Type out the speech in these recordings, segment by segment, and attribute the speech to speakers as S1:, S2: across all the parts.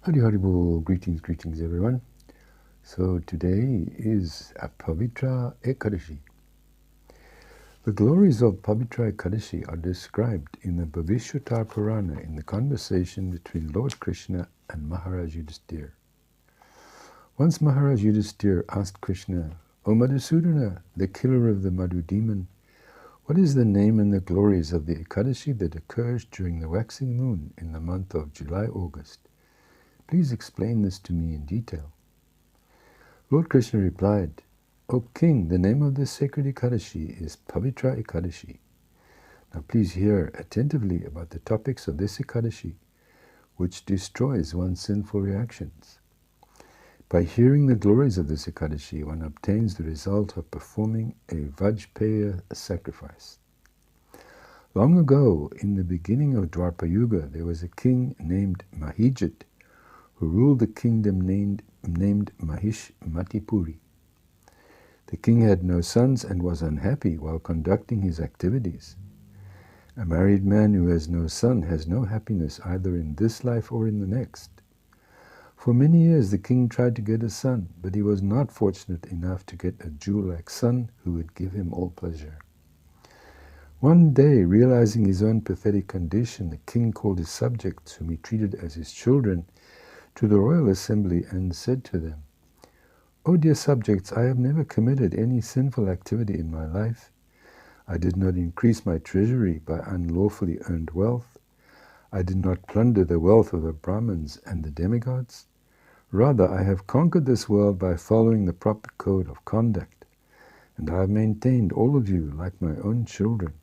S1: Hari Hari Bol, greetings everyone. So today is a Pavitra Ekadashi. The glories of Pavitra Ekadashi are described in the Bhavishwatar Purana in the conversation between Lord Krishna and Maharaj Yudhisthira. Once Maharaj Yudhisthira asked Krishna, "O Madhusudana, the killer of the Madhu demon, what is the name and the glories of the Ekadashi that occurs during the waxing moon in the month of July-August? Please explain this to me in detail." Lord Krishna replied, "O King, the name of this sacred Ekadashi is Pavitra Ekadashi. Now please hear attentively about the topics of this Ekadashi, which destroys one's sinful reactions. By hearing the glories of this Ekadashi, one obtains the result of performing a Vajpaya sacrifice. Long ago, in the beginning of Dwapara Yuga, there was a king named Mahijit, who ruled the kingdom named Mahish Matipuri. The king had no sons and was unhappy while conducting his activities. A married man who has no son has no happiness either in this life or in the next. For many years the king tried to get a son, but he was not fortunate enough to get a jewel-like son who would give him all pleasure. One day, realizing his own pathetic condition, the king called his subjects, whom he treated as his children, to the royal assembly and said to them, "O dear subjects, I have never committed any sinful activity in my life. I did not increase my treasury by unlawfully earned wealth. I did not plunder the wealth of the Brahmins and the demigods. Rather, I have conquered this world by following the proper code of conduct, and I have maintained all of you like my own children.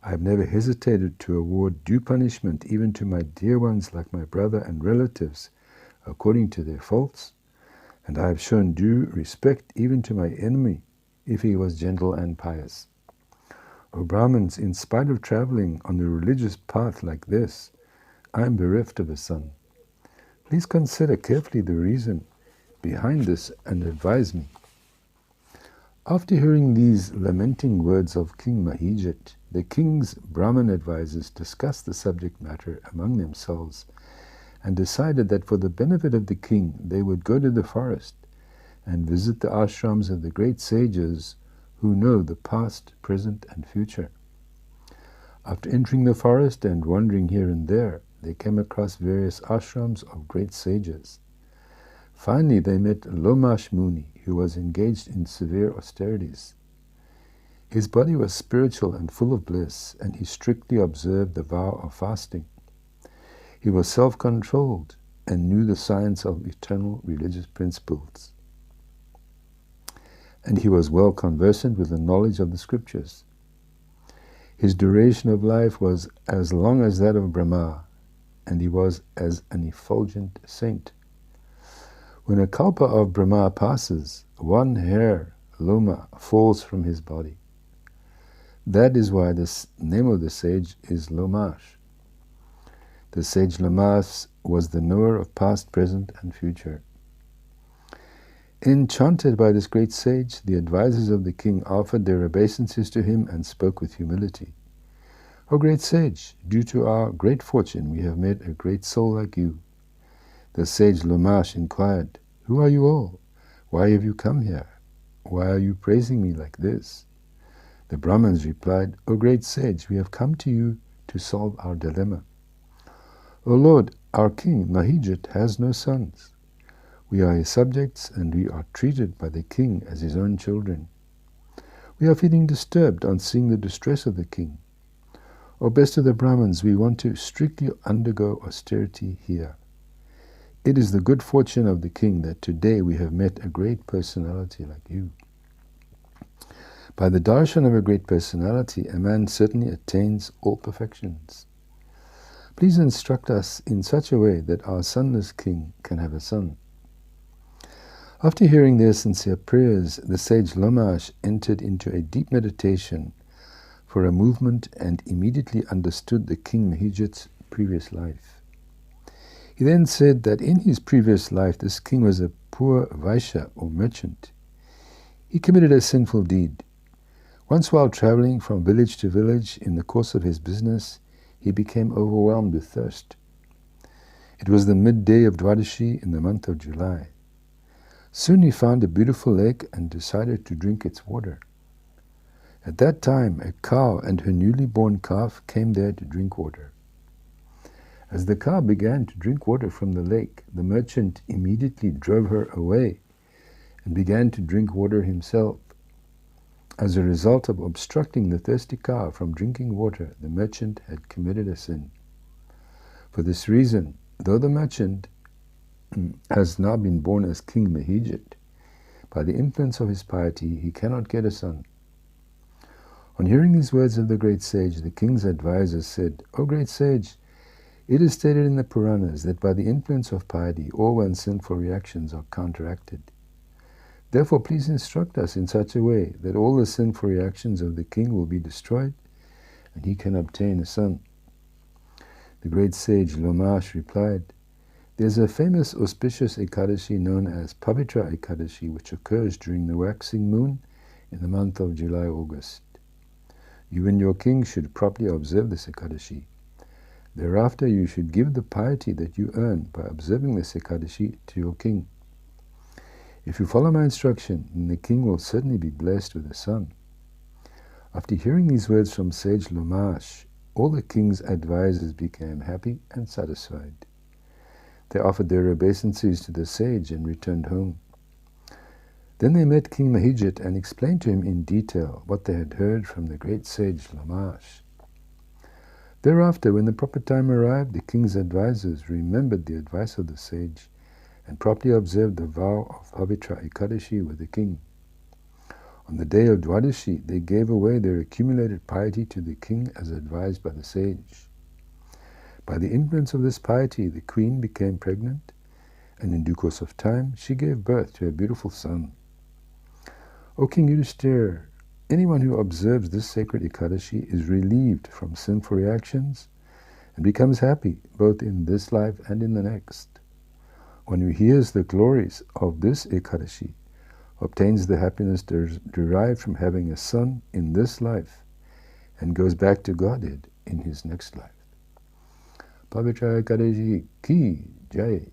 S1: I have never hesitated to award due punishment even to my dear ones like my brother and relatives, according to their faults, and I have shown due respect even to my enemy, if he was gentle and pious. O Brahmins, in spite of traveling on the religious path like this, I am bereft of a son. Please consider carefully the reason behind this and advise me." After hearing these lamenting words of King Mahijit, the king's Brahmin advisors discussed the subject matter among themselves and decided that for the benefit of the king they would go to the forest and visit the ashrams of the great sages who know the past, present and future. After entering the forest and wandering here and there, they came across various ashrams of great sages. Finally they met Lomash Muni, who was engaged in severe austerities. His body was spiritual and full of bliss, and he strictly observed the vow of fasting. He was self-controlled and knew the science of eternal religious principles. And he was well conversant with the knowledge of the scriptures. His duration of life was as long as that of Brahma, and he was as an effulgent saint. When a kalpa of Brahma passes, one hair, Loma, falls from his body. That is why the name of the sage is Lomash. The sage Lomash was the knower of past, present and future. Enchanted by this great sage, the advisors of the king offered their obeisances to him and spoke with humility. "O great sage, due to our great fortune we have met a great soul like you." The sage Lomash inquired, "Who are you all? Why have you come here? Why are you praising me like this?" The Brahmins replied, "O great sage, we have come to you to solve our dilemma. O Lord, our king Mahijit has no sons. We are his subjects and we are treated by the king as his own children. We are feeling disturbed on seeing the distress of the king. O best of the Brahmins, we want to strictly undergo austerity here. It is the good fortune of the king that today we have met a great personality like you. By the darshan of a great personality, a man certainly attains all perfections. Please instruct us in such a way that our sonless king can have a son." After hearing their sincere prayers, the sage Lomash entered into a deep meditation for a movement and immediately understood the king Mahijit's previous life. He then said that in his previous life this king was a poor Vaishya or merchant. He committed a sinful deed. Once while traveling from village to village in the course of his business, he became overwhelmed with thirst. It was the midday of Dwadashi in the month of July. Soon he found a beautiful lake and decided to drink its water. At that time, a cow and her newly born calf came there to drink water. As the cow began to drink water from the lake, the merchant immediately drove her away and began to drink water himself. As a result of obstructing the thirsty cow from drinking water, the merchant had committed a sin. For this reason, though the merchant has now been born as King Mahijit, by the influence of his piety, he cannot get a son. On hearing these words of the great sage, the king's advisors said, "O great sage, it is stated in the Puranas that by the influence of piety, all one's sinful reactions are counteracted. Therefore, please instruct us in such a way that all the sinful reactions of the king will be destroyed and he can obtain a son." The great sage Lomash replied, "There's a famous auspicious Ekadashi known as Pavitra Ekadashi, which occurs during the waxing moon in the month of July-August. You and your king should properly observe this Ekadashi. Thereafter you should give the piety that you earn by observing this Ekadashi to your king. If you follow my instruction, then the king will certainly be blessed with a son." After hearing these words from sage Lomash, all the king's advisors became happy and satisfied. They offered their obeisances to the sage and returned home. Then they met King Mahijit and explained to him in detail what they had heard from the great sage Lomash. Thereafter, when the proper time arrived, the king's advisors remembered the advice of the sage and properly observed the vow of Pavitra Ekadashi with the king. On the day of Dwadashi, they gave away their accumulated piety to the king as advised by the sage. By the influence of this piety, the queen became pregnant, and in due course of time, she gave birth to a beautiful son. O King Yudhishthira, anyone who observes this sacred Ekadashi is relieved from sinful reactions and becomes happy both in this life and in the next. One who hears the glories of this Ekadashi obtains the happiness derived from having a son in this life and goes back to Godhead in his next life. Pavitra Ekadashi ki jai.